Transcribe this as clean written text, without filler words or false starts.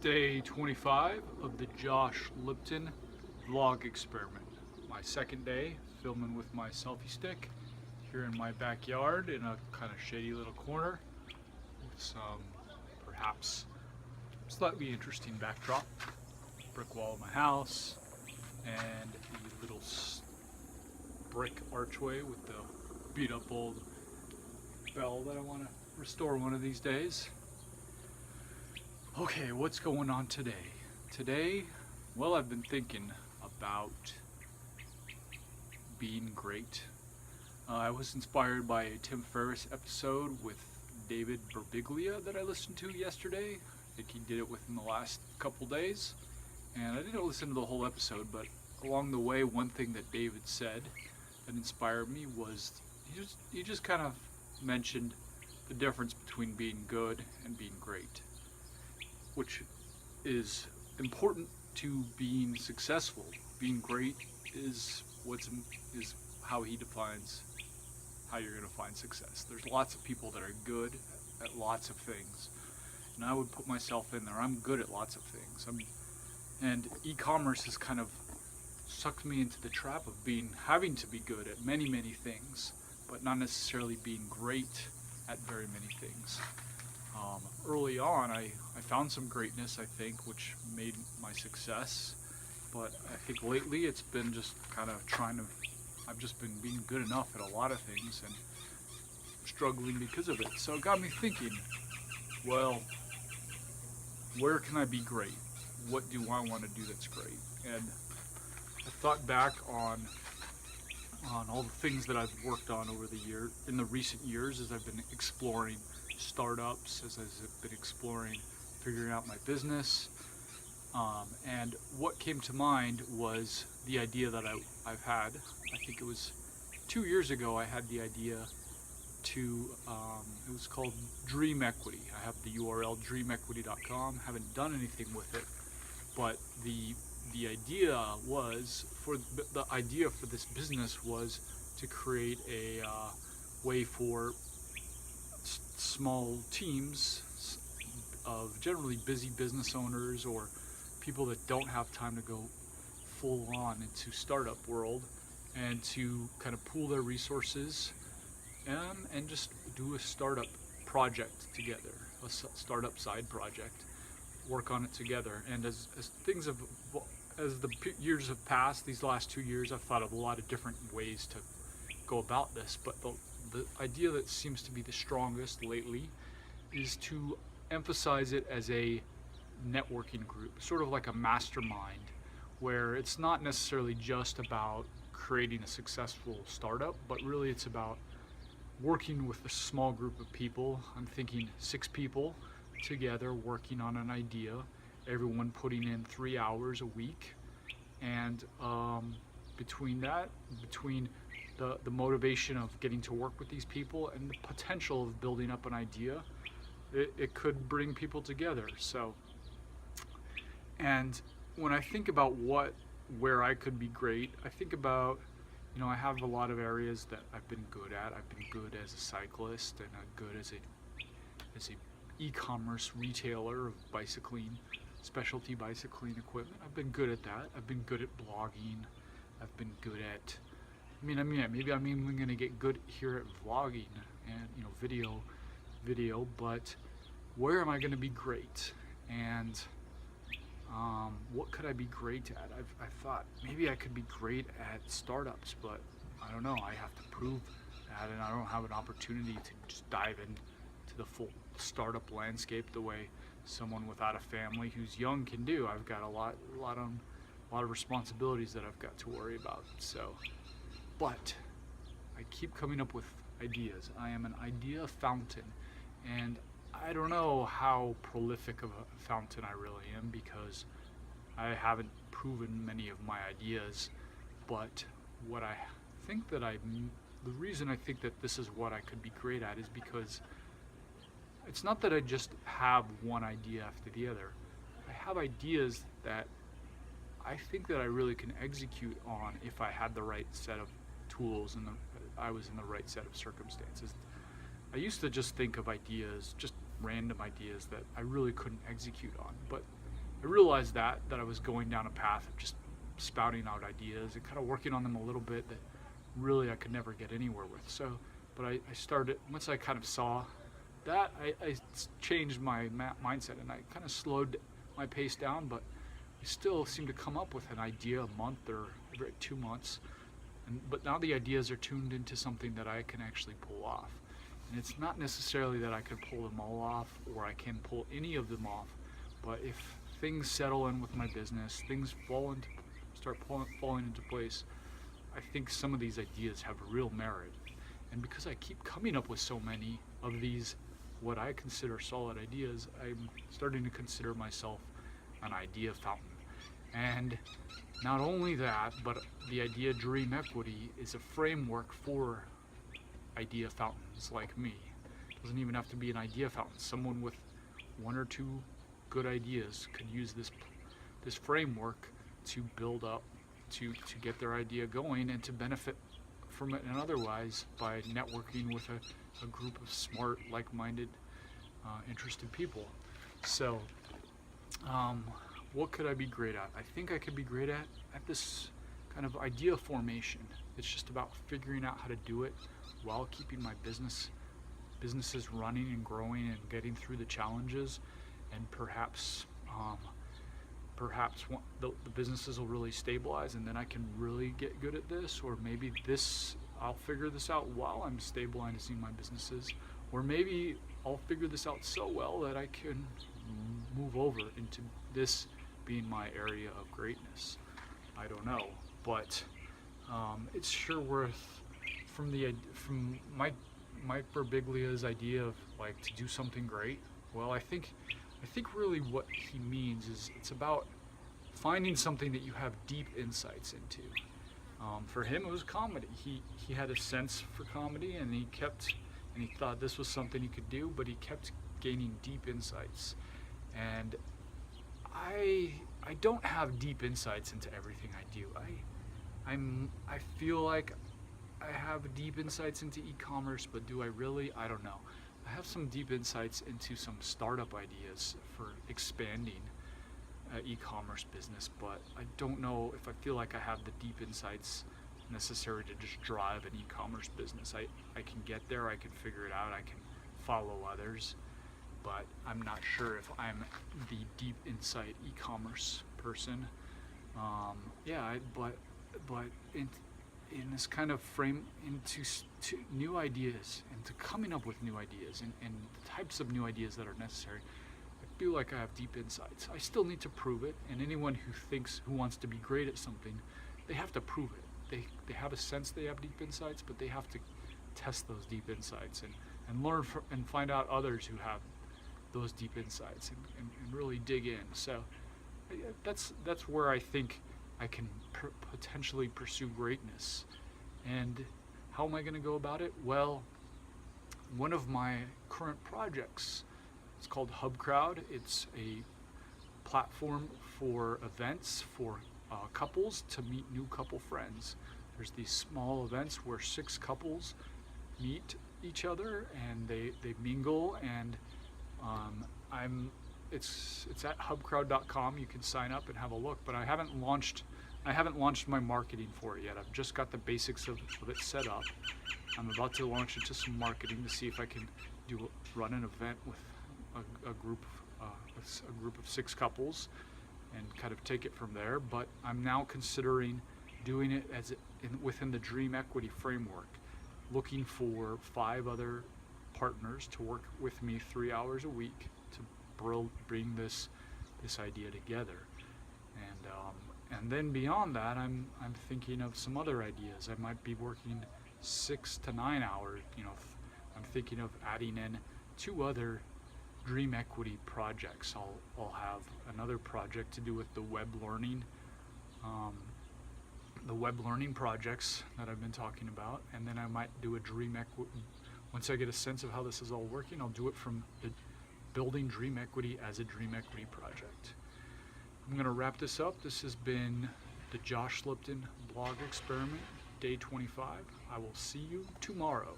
Day 25 of the Josh Lipton vlog experiment. My second day filming with my selfie stick here in my backyard in a kind of shady little corner with some perhaps slightly interesting backdrop. Brick wall of my house and the little brick archway with the beat up old bell that I want to restore one of these days. Okay, what's going on today? Today, well, I've been thinking about being great. I was inspired by a Tim Ferriss episode with David Birbiglia that I listened to yesterday. I think he did it within the last couple days. And I didn't listen to the whole episode, but along the way, one thing that David said that inspired me was he just kind of mentioned the difference between being good and being great, which is important to being successful. Being great is how he defines how you're going to find success. There's lots of people that are good at lots of things, and I would put myself in there. I'm good at lots of things. And e-commerce has kind of sucked me into the trap of having to be good at many things, but not necessarily being great at very many things. Early on, I found some greatness, I think, which made my success. But I think lately it's been just kind of I've just been being good enough at a lot of things and struggling because of it. So it got me thinking, well, where can I be great? What do I want to do that's great? And I thought back on all the things that I've worked on in the recent years as I've been exploring startups, as I've been exploring figuring out my business, and what came to mind was the idea that I've had. I think it was 2 years ago I had the idea to, it was called Dream Equity. I have the URL dreamequity.com, haven't done anything with it, but the idea for this business was to create a way for small teams of generally busy business owners or people that don't have time to go full on into startup world, and to kind of pool their resources and just do a startup project together, a startup side project, work on it together. And as the years have passed, these last 2 years, I've thought of a lot of different ways to go about this, but the idea that seems to be the strongest lately is to emphasize it as a networking group, sort of like a mastermind, where it's not necessarily just about creating a successful startup, but really it's about working with a small group of people. I'm thinking 6 people together working on an idea, everyone putting in 3 hours a week, and between the motivation of getting to work with these people and the potential of building up an idea, it could bring people together. So, and when I think about where I could be great, I think about, I have a lot of areas that I've been good at. I've been good as a cyclist, and I'm good as a e-commerce retailer of specialty bicycling equipment. I've been good at that. I've been good at blogging. I've been good at, maybe I'm even gonna get good here at vlogging and video. But where am I gonna be great? And what could I be great at? I've thought maybe I could be great at startups, but I don't know. I have to prove that, and I don't have an opportunity to just dive into the full startup landscape the way someone without a family who's young can do. I've got a lot of responsibilities that I've got to worry about. So, but I keep coming up with ideas. I am an idea fountain, and I don't know how prolific of a fountain I really am, because I haven't proven many of my ideas. But what I think that the reason I think that this is what I could be great at is because it's not that I just have one idea after the other. I have ideas that I think that I really can execute on if I had the right set of tools and I was in the right set of circumstances. I used to just think of ideas, just random ideas that I really couldn't execute on, but I realized that I was going down a path of just spouting out ideas and kind of working on them a little bit that really I could never get anywhere with. So, but I started, once I kind of saw that, I changed my mindset, and I kind of slowed my pace down, but I still seem to come up with an idea a month or every 2 months. But now the ideas are tuned into something that I can actually pull off. And it's not necessarily that I can pull them all off or I can pull any of them off, but if things settle in with my business, things start falling into place, I think some of these ideas have real merit. And because I keep coming up with so many of these, what I consider solid ideas, I'm starting to consider myself an idea fountain. And not only that, but the idea Dream Equity is a framework for idea fountains like me. It doesn't even have to be an idea fountain. Someone with 1 or 2 good ideas could use this framework to build up, to get their idea going and to benefit from it, and otherwise by networking with a group of smart, like-minded, interested people. So what could I be great at? I think I could be great at this kind of idea formation. It's just about figuring out how to do it while keeping my businesses running and growing and getting through the challenges, and perhaps the businesses will really stabilize, and then I can really get good at this. Or maybe I'll figure this out while I'm stabilizing my businesses, or maybe I'll figure this out so well that I can move over into this being my area of greatness. I don't know, but it's sure worth, from Mike Birbiglia's idea of like to do something great. Well, I think really what he means is it's about finding something that you have deep insights into. For him, it was comedy. He had a sense for comedy, and he thought this was something he could do, but he kept gaining deep insights. And I don't have deep insights into everything I do. I feel like I have deep insights into e-commerce, but do I really? I don't know. I have some deep insights into some startup ideas for expanding e-commerce business, but I don't know if I feel like I have the deep insights necessary to just drive an e-commerce business. I can get there, I can figure it out, I can follow others, but I'm not sure if I'm the deep insight e-commerce person. But in this kind of frame into new ideas, and to coming up with new ideas and the types of new ideas that are necessary, I feel like I have deep insights. I still need to prove it, and anyone who wants to be great at something, they have to prove it. They have a sense they have deep insights, but they have to test those deep insights and learn and find out others who have those deep insights and really dig in. So that's where I think I can potentially pursue greatness. And how am I going to go about it? Well, one of my current projects, it's called Hub Crowd. It's a platform for events for couples to meet new couple friends. There's these small events where 6 couples meet each other and they mingle, and it's at hubcrowd.com. You can sign up and have a look, but I haven't launched my marketing for it yet. I've just got the basics of it set up. I'm about to launch into some marketing to see if I can run an event with a group of 6 couples and kind of take it from there. But I'm now considering doing it within the Dream Equity framework, looking for 5 other partners to work with me 3 hours a week to bring this idea together. And then beyond that, I'm thinking of some other ideas. I might be working 6 to 9 hours. I'm thinking of adding in 2 other Dream Equity projects. I'll have another project to do with the web learning projects that I've been talking about, and then I might do a Dream Equity. Once I get a sense of how this is all working, I'll do it from building Dream Equity as a Dream Equity project. I'm going to wrap this up. This has been the Josh Lipton blog experiment, day 25. I will see you tomorrow.